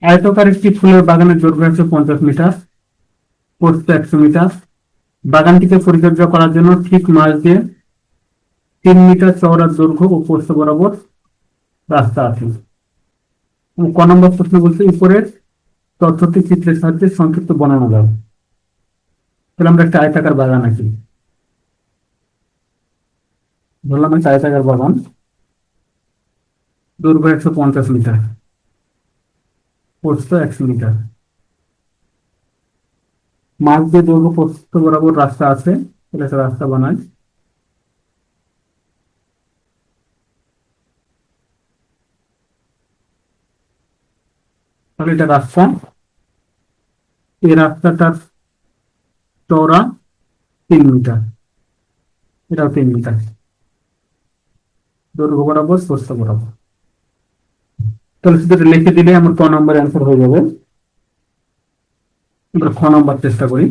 আয়তকার একটি ফুলের বাগানের দৈর্ঘ্য 150 মিটার, প্রস্থ 100 মিটার। বাগানটিকে পরিচর্যা করার জন্য ঠিক মাঝ দিয়ে 3 মিটার চওড়া দৈর্ঘ্য ও প্রস্থ বরাবর রাস্তা আছে। ক নম্বর প্রশ্ন বলছে উপরের তথ্যটি চিত্রের সাহায্যে সংক্ষিপ্ত বর্ণনা দাও। তাহলে আমরা একটা আয়তাকার বাগান আছি, ধরলাম একটা আয়তাকার বাগান, দৈর্ঘ্য 150 মিটার, প্রস্থ 100 মিটার। মাঝ দিয়ে দৈর্ঘ্য প্রস্থ বরাবর রাস্তা আছে, তাহলে একটা রাস্তা বানাই। তাহলে এটা রাস্তা, এই রাস্তাটার চওড়া 3 মিটার, এটাও 3 মিটার, দৈর্ঘ্য বরাবর প্রস্থ বরাবর। তাহলে শুধু এটা লিখে দিলে আমার ক নম্বর অ্যান্সার হয়ে যাবে। আমরা খ নম্বর চেষ্টা করি।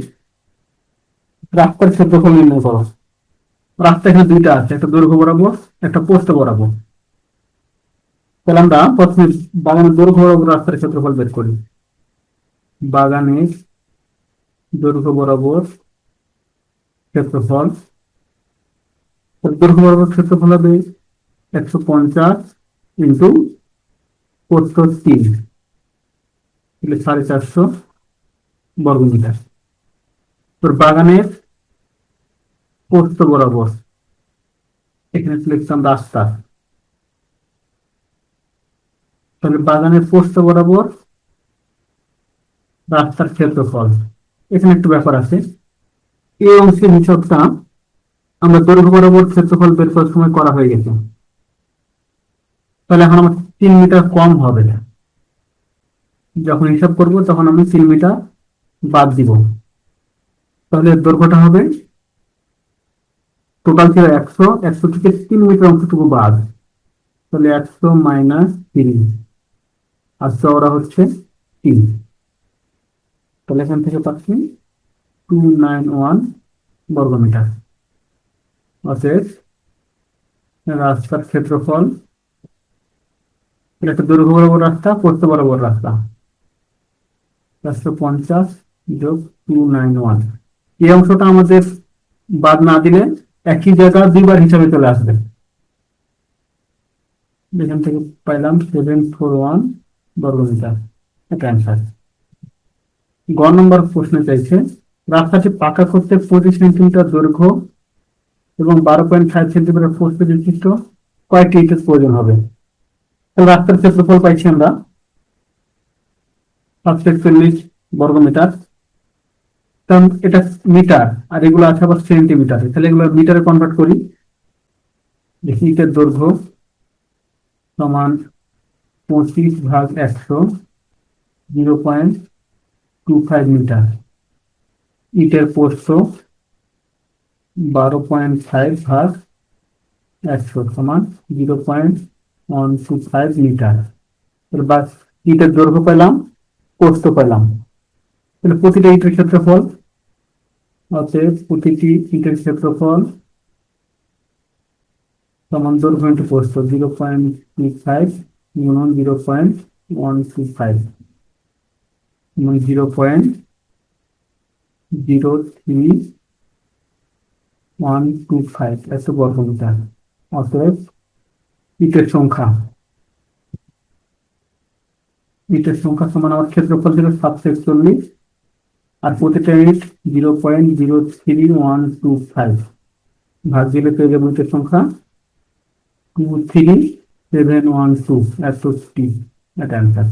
রাস্তার ক্ষেত্রফল নির্ণয় করো। রাস্তা এখানে দুইটা আছে, একটা দৈর্ঘ্য বরাবর, একটা প্রস্থ বরাবর। তাহলে আমরা প্রথমে বাগানের দৈর্ঘ্য বরাবর রাস্তার ক্ষেত্রফল বের করি। বাগানের দৈর্ঘ্য বরাবর ক্ষেত্রফল, দৈর্ঘ্য বরাবর ক্ষেত্রফল হবে 150 ইন্টু প্রস্থ 3, তাহলে 450 বর্গমিটার। তোর বাগানের প্রস্থ বরাবর, এখানে লিখতাম রাস্তা, তাহলে বাগানের প্রস্থ বরাবর রাস্তার ক্ষেত্রফল। এখানে একটু ব্যাপার আছে, এই অংশের হিসাবটা আমরা দৈর্ঘ্য বরাবর ক্ষেত্রফল বের করার সময় করা হয়ে গেছে। তাহলে এখন আমার 3 মিটার কম হবে, যখন হিসাব করব তখন আমি 3 মিটার বাদ দিব। তাহলে দৈর্ঘ্যটা হবে, টোটাল ছিল 100, 100 থেকে 3 মিটার অংশটুকু বাদ, তাহলে 100 মাইনাস 3, আর চওড়া হচ্ছে 3। তাহলে এখান থেকে পাচ্ছি 291 বর্গমিটার। অতএব রাস্তার ক্ষেত্রফল, এটা একটা দৈর্ঘ্য বরাবর রাস্তা, প্রস্থ বরাবর রাস্তা, 450 যোগ 291। এই অংশটা আমাদের বাদ না দিলে একই জায়গা দুইবার হিসাবে চলে আসবে। এখান থেকে পাইলাম 741 বর্গমিটার, এটা অ্যান্সার। গ নম্বর প্রশ্ন চাইছে রাস্তাটি পাকা করতে 25 সেন্টিমিটার দৈর্ঘ্য এবং 12.5 সেন্টিমিটার প্রস্থ বিশিষ্ট কয়টি ইটের প্রয়োজন হবে। তাহলে রাস্তার ক্ষেত্রফল পাইছি আমরা 740 বর্গমিটার, কারণ এটা মিটার আর এগুলো আছে আবার সেন্টিমিটার, তাহলে এগুলো মিটারে কনভার্ট করি। দেখি ইটের দৈর্ঘ্য সমান 25/100, 0.25 মিটার। ইটের প্রস্থ 12.5/100 সমান 0.125 মিটার। ইটের দৈর্ঘ্য পেলাম, প্রস্থ পেলাম, তাহলে প্রতিটা ইটের ক্ষেত্রফল, অতএব প্রতিটি ইটের ক্ষেত্রফল সমান দৈর্ঘ্য ইন্টু প্রস্থ 0.25 গুণন 0.125 এবং 0.03125 এত বর্গমিটার। অতএব ইটের সংখ্যা সমান আমার ক্ষেত্রফল ছিল 741, আর প্রতিটা ইট 0.03125 ভাগ দিলে পেয়ে যাবো ইটের সংখ্যা 23712, এত টি, এটা অ্যান্সার।